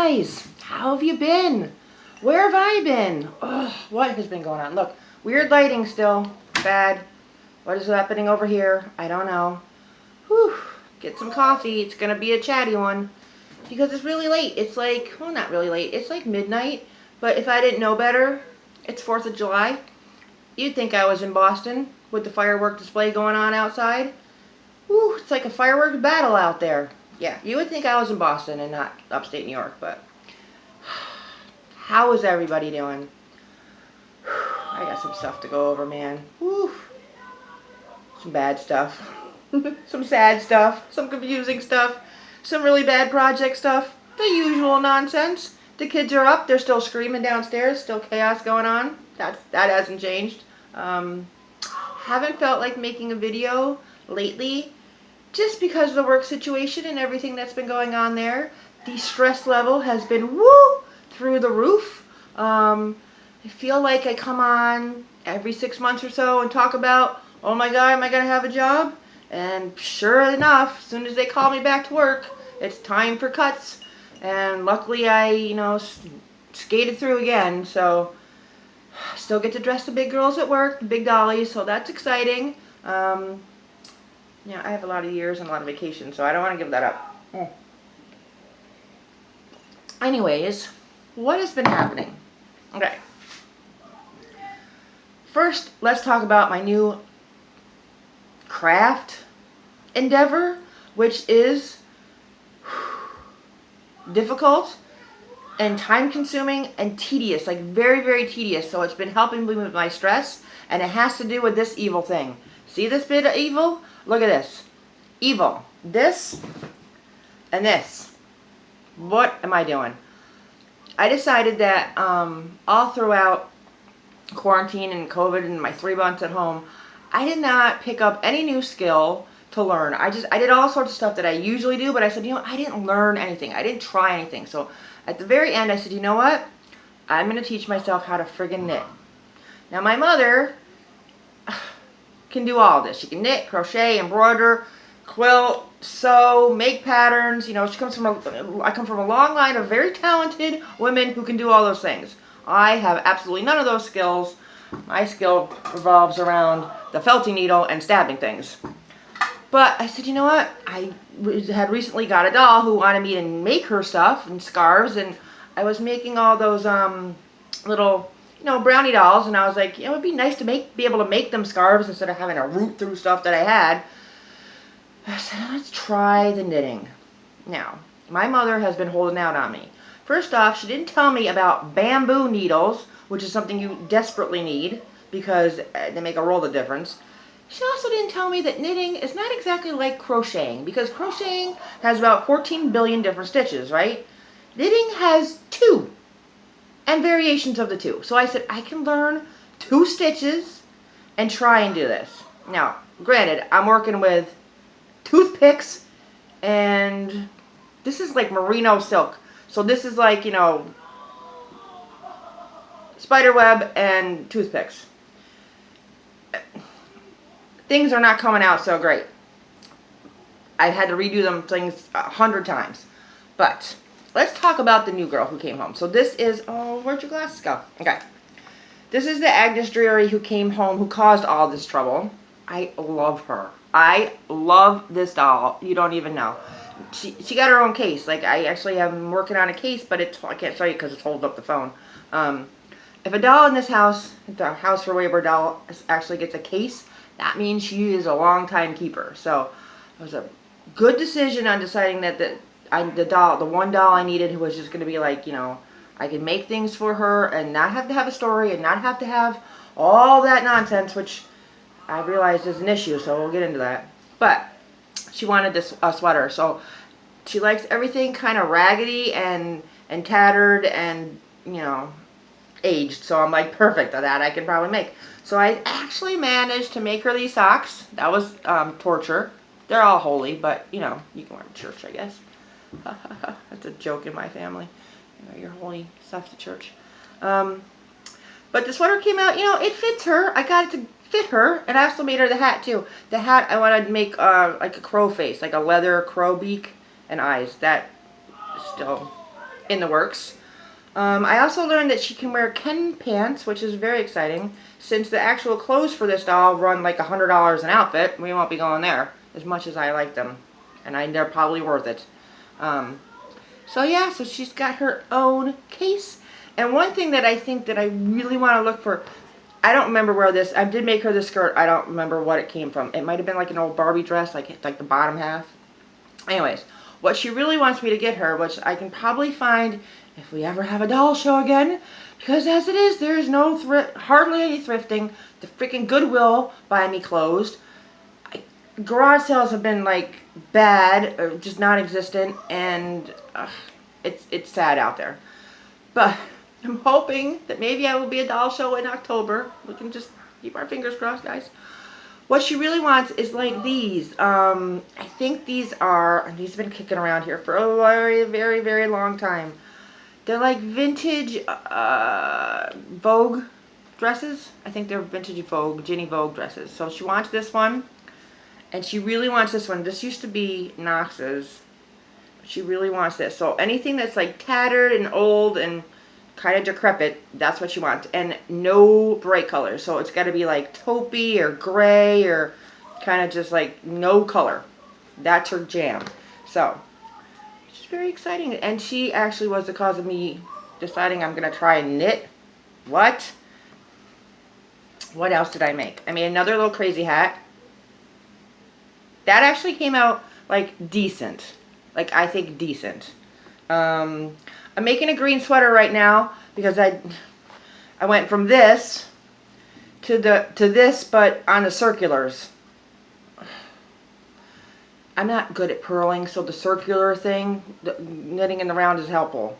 guys, how have you been? Where have I been? Ugh, what has been going on? Look, weird lighting still. Bad. What is happening over here? I don't know. Whew. Get some coffee. It's going to be a chatty one. Because it's really late. It's like, well, not really late. It's like midnight. But if I didn't know better, it's 4th of July. You'd think I was in Boston with the firework display going on outside. Whew, it's like a fireworks battle out there. Yeah, you would think I was in Boston and not upstate New York, but how is everybody doing? I got some stuff to go over, man. Whew. Some bad stuff. Some sad stuff. Some confusing stuff. Some really bad project stuff. The usual nonsense. The kids are up. They're still screaming downstairs. Still chaos going on. That hasn't changed. Haven't felt like making a video lately. Just because of the work situation and everything that's been going on there. The stress level has been through the roof. I feel like I come on every 6 months or so and talk about, oh my God, am I going to have a job? And sure enough, as soon as they call me back to work, it's time for cuts. And luckily I, skated through again. So still get to dress the big girls at work, the big dollies, so that's exciting. Yeah, I have a lot of years and a lot of vacations, so I don't want to give that up. Anyways, what has been happening? Okay. First, let's talk about my new craft endeavor, which is difficult and time-consuming and tedious, like very, very tedious. So it's been helping me with my stress, and it has to do with this evil thing. See this bit of evil? Look at this. Evil. This and this. What am I doing? I decided that all throughout quarantine and COVID and my 3 months at home, I did not pick up any new skill to learn. I did all sorts of stuff that I usually do, but I said, I didn't learn anything. I didn't try anything. So at the very end, I said, you know what? I'm going to teach myself how to friggin' knit. Now my mother can do all this. She can knit, crochet, embroider, quilt, sew, make patterns. She comes from I come from a long line of very talented women who can do all those things. I have absolutely none of those skills. My skill revolves around the felting needle and stabbing things. But I said, you know what? I had recently got a doll who wanted me to make her stuff and scarves, and I was making all those little brownie dolls, and I was like, it would be nice to be able to make them scarves instead of having to root through stuff that I had. I said, let's try the knitting. Now, my mother has been holding out on me. First off, she didn't tell me about bamboo needles, which is something you desperately need because they make a world of difference. She also didn't tell me that knitting is not exactly like crocheting, because crocheting has about 14 billion different stitches, right? Knitting has 2. And variations of the 2. So I said, I can learn 2 stitches and try and do this. Now, granted, I'm working with toothpicks, and this is like merino silk. So this is like, spiderweb and toothpicks. Things are not coming out so great. I've had to redo them things 100 times. But let's talk about the new girl who came home. So this is, where'd your glasses go? Okay. This is the Agnes Dreary who came home, who caused all this trouble. I love her. I love this doll. You don't even know. She got her own case. Like, I actually am working on a case, but I can't show you because it's holding up the phone. If a doll in this house, the House for Weber doll, actually gets a case, that means she is a long-time keeper. So it was a good decision on deciding that the one doll I needed was just going to be like, I could make things for her and not have to have a story and not have to have all that nonsense, which I realized is an issue, so we'll get into that. But she wanted this sweater, so she likes everything kind of raggedy and tattered and, aged. So I'm like, perfect, that I can probably make. So I actually managed to make her these socks. That was torture. They're all holy, but, you can wear them to church, I guess. That's a joke in my family. Your holy stuff to church. But the sweater came out, it fits her. I got it to fit her, and I also made her the hat too. The hat I wanted to make like a crow face, like a leather crow beak and eyes. That is still in the works. I also learned that she can wear Ken pants, which is very exciting, since the actual clothes for this doll run like $100 an outfit. We won't be going there, as much as I like them, and they're probably worth it. So yeah, so she's got her own case. And one thing that I think that I really want to look for, I don't remember where this, I did make her the skirt, I don't remember what it came from. It might have been like an old Barbie dress, like the bottom half. Anyways, what she really wants me to get her, which I can probably find if we ever have a doll show again, because as it is, there is no hardly any thrifting. The freaking Goodwill by me closed. Garage sales have been like bad or just non-existent, and it's sad out there. But I'm hoping that maybe I will be a doll show in October. We can just keep our fingers crossed, guys. What she really wants is like these. I think these have been kicking around here for a very, very, very long time. They're like vintage Vogue dresses. I think they're vintage Vogue, Ginny Vogue dresses. So she wants this one. And she really wants this one. This used to be Knox's. She really wants this. So anything that's like tattered and old and kind of decrepit, that's what she wants. And no bright colors. So it's got to be like taupey or gray or kind of just like no color. That's her jam. So it's very exciting. And she actually was the cause of me deciding I'm going to try and knit. What else did I make? I made another little crazy hat. That actually came out like decent. Like I think decent. I'm making a green sweater right now because I went from this to this, but on the circulars. I'm not good at purling, so the circular thing, the knitting in the round is helpful.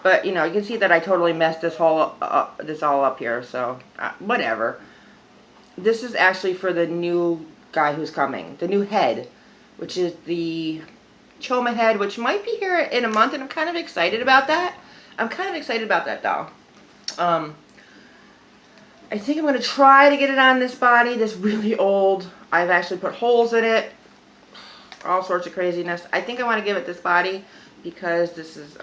But you know, you can see that I totally messed this all up here. So whatever. This is actually for the new guy who's coming, the new head, which is the Choma head, which might be here in a month, and I'm kind of excited about that. I'm kind of excited about that doll. I think I'm going to try to get it on this body, this really old. I've actually put holes in it, all sorts of craziness. I think I want to give it this body because this is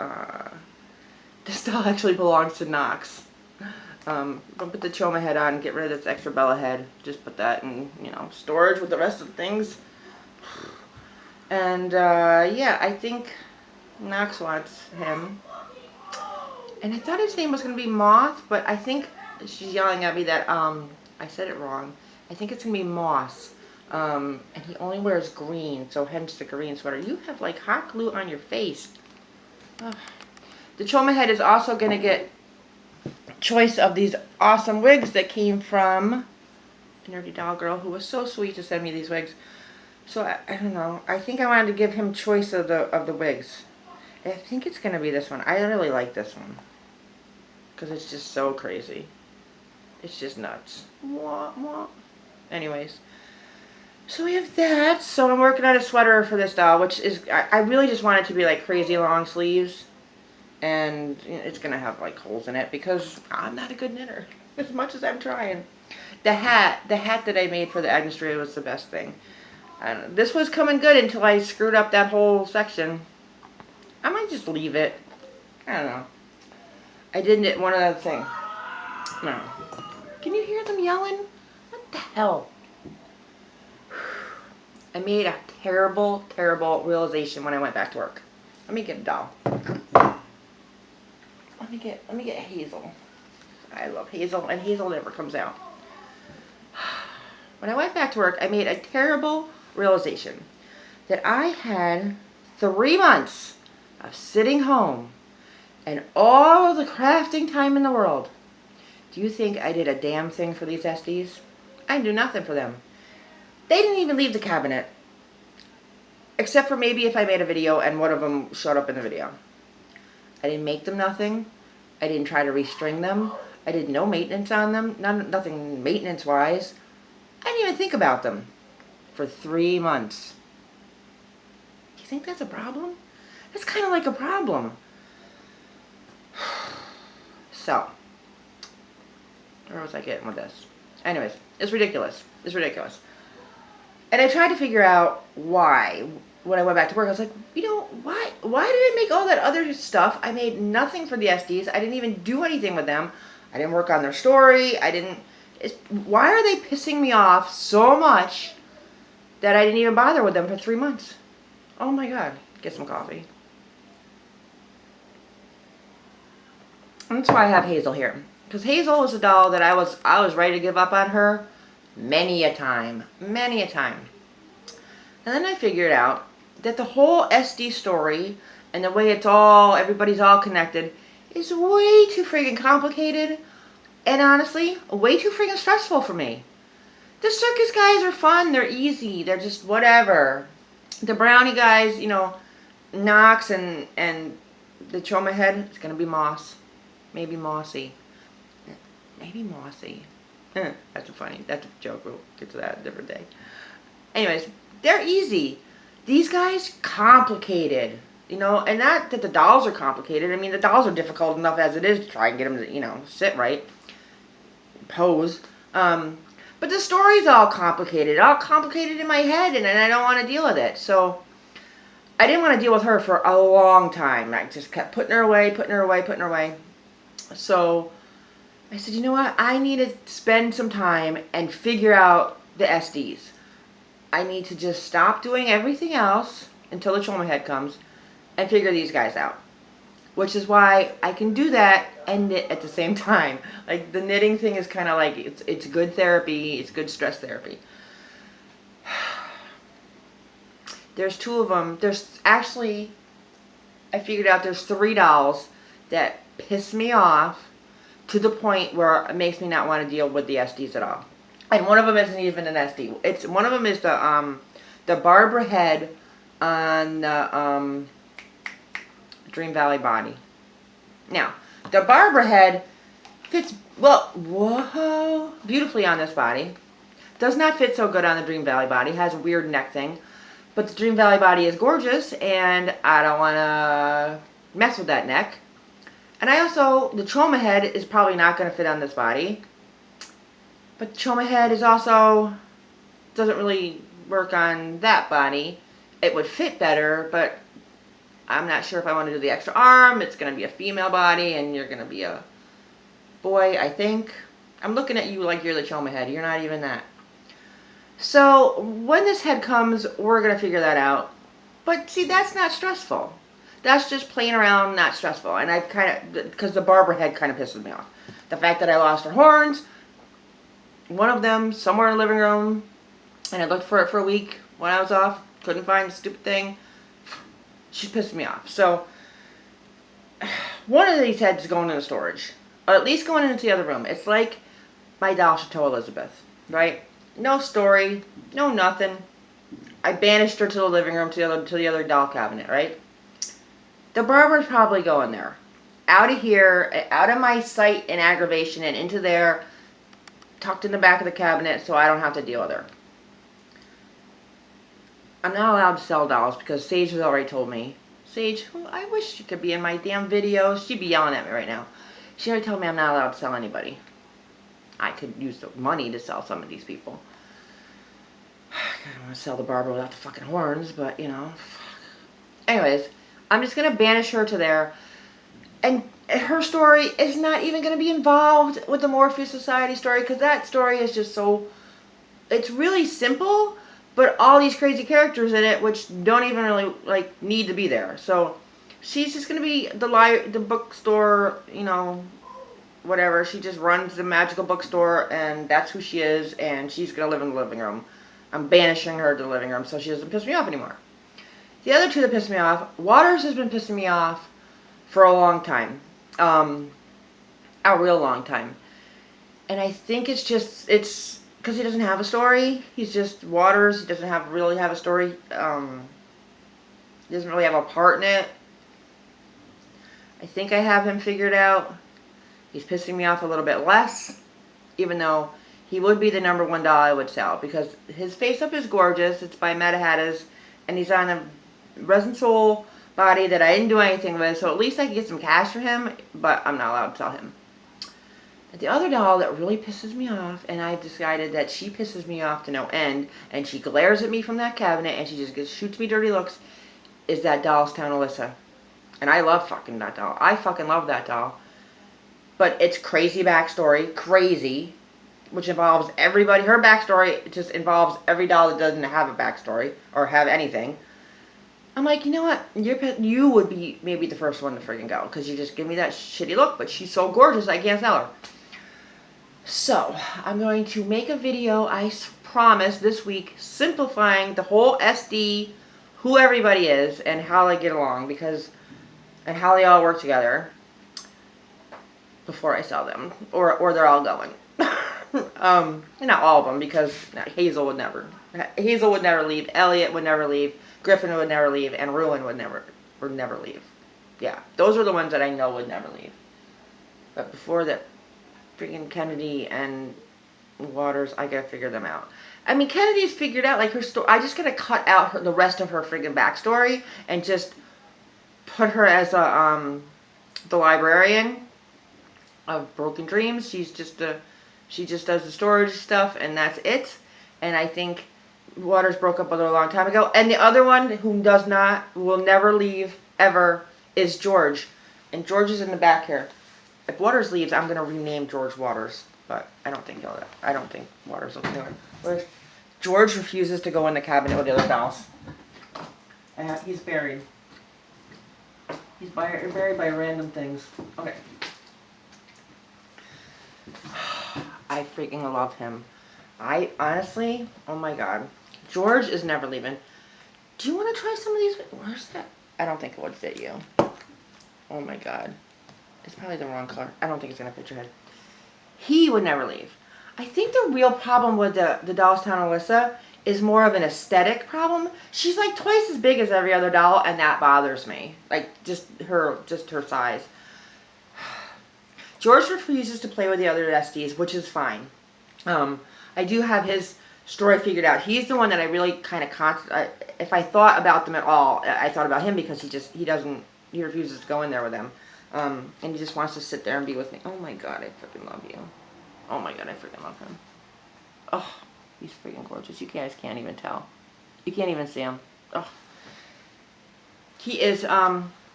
this doll actually belongs to Knox. I'll put the Choma head on, get rid of this extra Bella head. Just put that in, you know, storage with the rest of the things. And, yeah, I think Knox wants him. And I thought his name was going to be Moth, but I think she's yelling at me that, I said it wrong. I think it's going to be Moss. And he only wears green, so hence the green sweater. You have, like, hot glue on your face. Ugh. The Choma head is also going to get choice of these awesome wigs that came from a Nerdy Doll Girl who was so sweet to send me these wigs. So I don't know. I think I wanted to give him choice of the wigs. I think it's gonna be this one. I really like this one because it's just so crazy. It's just nuts. Mwah, mwah. Anyways, so we have that. So I'm working on a sweater for this doll, which is I really just want it to be like crazy long sleeves. And it's going to have like holes in it because I'm not a good knitter as much as I'm trying. The hat that I made for the Agnes Tree was the best thing. And this was coming good until I screwed up that whole section. I might just leave it. I don't know. I did knit one other thing. No. Can you hear them yelling? What the hell? I made a terrible, terrible realization when I went back to work. Let me get a doll. Let me get Hazel. I love Hazel, and Hazel never comes out. When I went back to work, I made a terrible realization that I had 3 months of sitting home and all the crafting time in the world. Do you think I did a damn thing for these SDs? I didn't do nothing for them. They didn't even leave the cabinet. Except for maybe if I made a video and one of them showed up in the video. I didn't make them nothing. I didn't try to restring them. I did no maintenance on them. Nothing maintenance-wise. I didn't even think about them for 3 months. Do you think that's a problem? That's kind of like a problem. So, where was I getting with this? Anyways, it's ridiculous. It's ridiculous. And I tried to figure out why. when I went back to work, I was like, you know, why did I make all that other stuff? I made nothing for the SDs. I didn't even do anything with them. I didn't work on their story. Why are they pissing me off so much that I didn't even bother with them for 3 months? Oh my God. Get some coffee. And that's why I have Hazel here. Because Hazel was a doll that I was ready to give up on her many a time. Many a time. And then I figured out that the whole SD story and the way everybody's all connected is way too freaking complicated and honestly, way too freaking stressful for me. The circus guys are fun, they're easy, they're just whatever. The brownie guys, you know, Knox and the Choma head, it's gonna be Moss. Maybe Mossy. Maybe Mossy. That's a joke, we'll get to that a different day. Anyways, they're easy. These guys, complicated. You know, and not that the dolls are complicated. I mean, the dolls are difficult enough as it is to try and get them to, you know, sit right. Pose. But the story's all complicated in my head, and I don't want to deal with it. So, I didn't want to deal with her for a long time. I just kept putting her away. So, I said, you know what? I need to spend some time and figure out the SDs. I need to just stop doing everything else until the Choma head comes and figure these guys out. Which is why I can do that and knit at the same time. Like, the knitting thing is kind of like, it's good therapy, it's good stress therapy. There's 2 of them. There's actually, I figured out there's 3 dolls that piss me off to the point where it makes me not want to deal with the SDs at all. And one of them isn't even an SD. One of them is the Barbara head on the Dream Valley body. Now, the Barbara head fits beautifully on this body. Does not fit so good on the Dream Valley body. Has a weird neck thing. But the Dream Valley body is gorgeous, and I don't want to mess with that neck. And the Choma head is probably not going to fit on this body. But the Choma head doesn't really work on that body. It would fit better, but I'm not sure if I want to do the extra arm. It's going to be a female body, and you're going to be a boy, I think. I'm looking at you like you're the Choma head. You're not even that. So, when this head comes, we're going to figure that out. But, see, that's not stressful. That's just playing around, not stressful. And I've because the Barbara head kind of pisses me off. The fact that I lost her horns, one of them somewhere in the living room, and I looked for it for a week when I was off, couldn't find the stupid thing. She pissed me off. So, one of these heads is going into storage. Or at least going into the other room. It's like my doll Chateau Elizabeth, right? No story, no nothing. I banished her to the living room, to the other doll cabinet, right? The Barbara's probably going there. Out of here, out of my sight and aggravation, and into there, tucked in the back of the cabinet so I don't have to deal with her. I'm not allowed to sell dolls because Sage has already told me. Sage, who I wish she could be in my damn videos. She'd be yelling at me right now. She already told me I'm not allowed to sell anybody. I could use the money to sell some of these people. I don't want to sell the Barbara without the fucking horns, but, you know. Anyways, I'm just going to banish her to there. And her story is not even going to be involved with the Morpheus Society story, because that story is just so... It's really simple, but all these crazy characters in it, which don't even really, like, need to be there. So, she's just going to be the bookstore, you know, whatever. She just runs the magical bookstore, and that's who she is, and she's going to live in the living room. I'm banishing her to the living room so she doesn't piss me off anymore. The other 2 that piss me off, Waters has been pissing me off for a long time. A real long time. And I think it's because he doesn't have a story. He's just Waters. He doesn't really have a story. He doesn't really have a part in it. I think I have him figured out. He's pissing me off a little bit less, even though he would be the #1 doll I would sell, because his face-up is gorgeous. It's by Meta Hattas, and he's on a Resin Soul body that I didn't do anything with, so at least I can get some cash for him, but I'm not allowed to sell him. The other doll that really pisses me off, and I've decided that she pisses me off to no end, and she glares at me from that cabinet, and she just shoots me dirty looks, is that Dollstown Alyssa. And I love fucking that doll. I fucking love that doll. But it's crazy backstory. Crazy. Which involves everybody. Her backstory just involves every doll that doesn't have a backstory. Or have anything. I'm like, you know what? You would be maybe the first one to freaking go. Because you just give me that shitty look. But she's so gorgeous, I can't sell her. So, I'm going to make a video, I promise, this week. Simplifying the whole SD. Who everybody is. And how they get along. And how they all work together. Before I sell them. Or they're all going. Not all of them, because Hazel would never. Hazel would never leave. Elliot would never leave. Griffin would never leave. And Ruin would never leave. Yeah, those are the ones that I know would never leave. But before that, freaking Kennedy and Waters, I gotta figure them out. I mean, Kennedy's figured out, like, her story. I just gotta cut out the rest of her freaking backstory and just put her as the librarian of Broken Dreams. She just does the storage stuff, and that's it. And I think Waters broke up with her a long time ago. And the other one who will never leave ever is George. And George is in the back here. If Waters leaves, I'm gonna rename George Waters, but I don't think Waters will do it. George refuses to go in the cabinet with the other dolls. And he's buried. He's buried by random things. Okay. I freaking love him. I honestly, oh my god. George is never leaving. Do you want to try some of these? Where's that? I don't think it would fit you. Oh my god. It's probably the wrong color. I don't think it's going to fit your head. He would never leave. I think the real problem with the Dollstown Alyssa is more of an aesthetic problem. She's like twice as big as every other doll, and that bothers me. Like, just her size. George refuses to play with the other SDs, which is fine. I do have his story figured out. He's the one that I really kind of if I thought about them at all, I thought about him because he refuses to go in there with them. And he just wants to sit there and be with me. Oh my god, I freaking love you. Oh my god, I freaking love him. Oh, he's freaking gorgeous. You guys can't even tell. You can't even see him. Oh. He is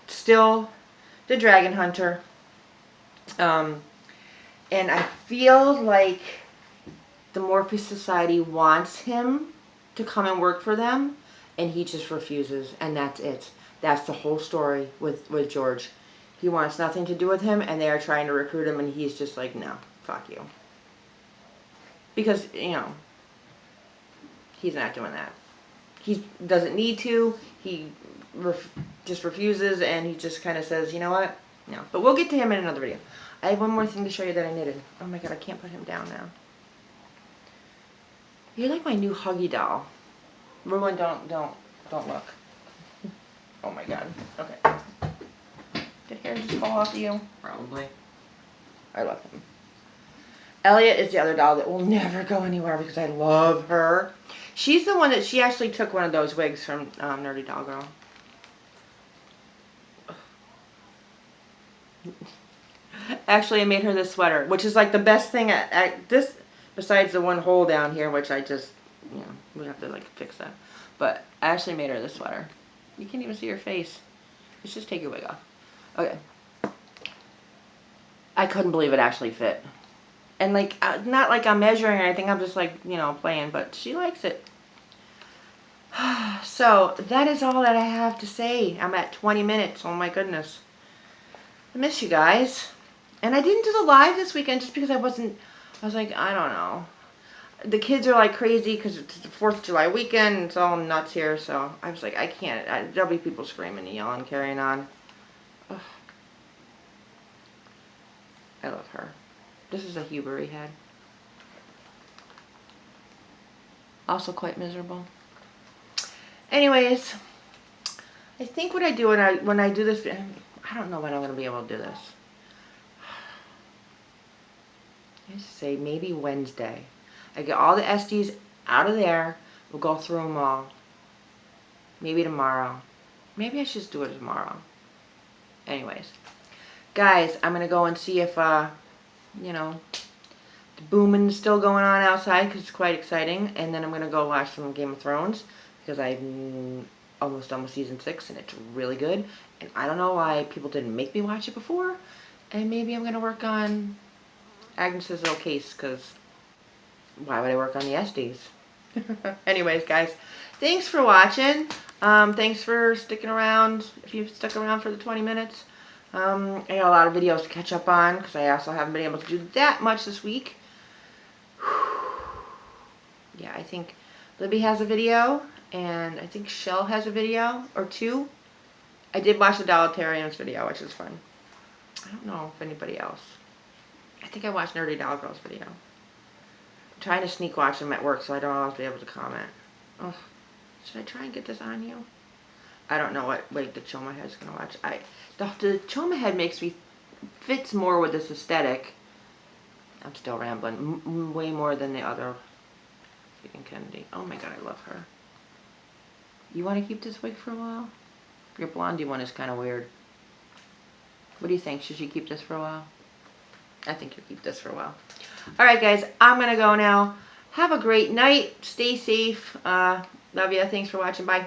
still the dragon hunter. And I feel like the Morphe Society wants him to come and work for them, and he just refuses, and that's it. That's the whole story with George. He wants nothing to do with him, and they are trying to recruit him, and he's just like, no, fuck you. Because, you know, he's not doing that. He doesn't need to. He just refuses, and he just kind of says, you know what? No. But we'll get to him in another video. I have one more thing to show you that I knitted. Oh my god, I can't put him down now. You're like my new Huggy doll. Ruin, don't look. Oh my god. Okay. Did hair just fall off you? Probably. I love him. Elliot is the other doll that will never go anywhere because I love her. She's the one that she actually took one of those wigs from Nerdy Doll Girl. Actually, I made her this sweater, which is like the best thing at this, besides the one hole down here, which I just, you know, we have to like fix that. But I actually made her this sweater. You can't even see her face. Let's just take your wig off. Okay. I couldn't believe it actually fit. And like, not like I'm measuring or anything, I'm just like, you know, playing, but she likes it. So, that is all that I have to say. I'm at 20 minutes, oh my goodness. I miss you guys. And I didn't do the live this weekend just because I was like, I don't know. The kids are like crazy because it's the 4th of July weekend, it's all nuts here, so I was like, I can't, there'll be people screaming and yelling, carrying on. Ugh. I love her. This is a Huber he had. Also quite miserable. Anyways, I think what I do when I do this, I don't know when I'm going to be able to do this. I say maybe Wednesday. I get all the SDs out of there. We'll go through them all. Maybe tomorrow. Maybe I should just do it tomorrow. Anyways. Guys, I'm going to go and see if you know, the booming's still going on outside because it's quite exciting. And then I'm going to go watch some Game of Thrones because I'm almost done with season 6 and it's really good. And I don't know why people didn't make me watch it before. And maybe I'm going to work on Agnes's little case because why would I work on the SDs? Anyways, guys, thanks for watching. Thanks for sticking around. If you've stuck around for the 20 minutes. I got a lot of videos to catch up on because I also haven't been able to do that much this week. Yeah, I think Libby has a video, and I think Shell has a video, or 2. I did watch the Dollitarians video, which is fun. I don't know if anybody else. I think I watched Nerdy Doll Girl's video. I'm trying to sneak watch them at work so I don't always be able to comment. Oh, should I try and get this on you? I don't know what the Choma Head's gonna watch. The Choma Head fits more with this aesthetic. I'm still rambling. Way more than the other freaking Kennedy. Oh my god, I love her. You want to keep this wig for a while? Your blondie one is kind of weird. What do you think? Should she keep this for a while? I think you'll keep this for a while. Alright guys, I'm going to go now. Have a great night. Stay safe. Love ya. Thanks for watching. Bye.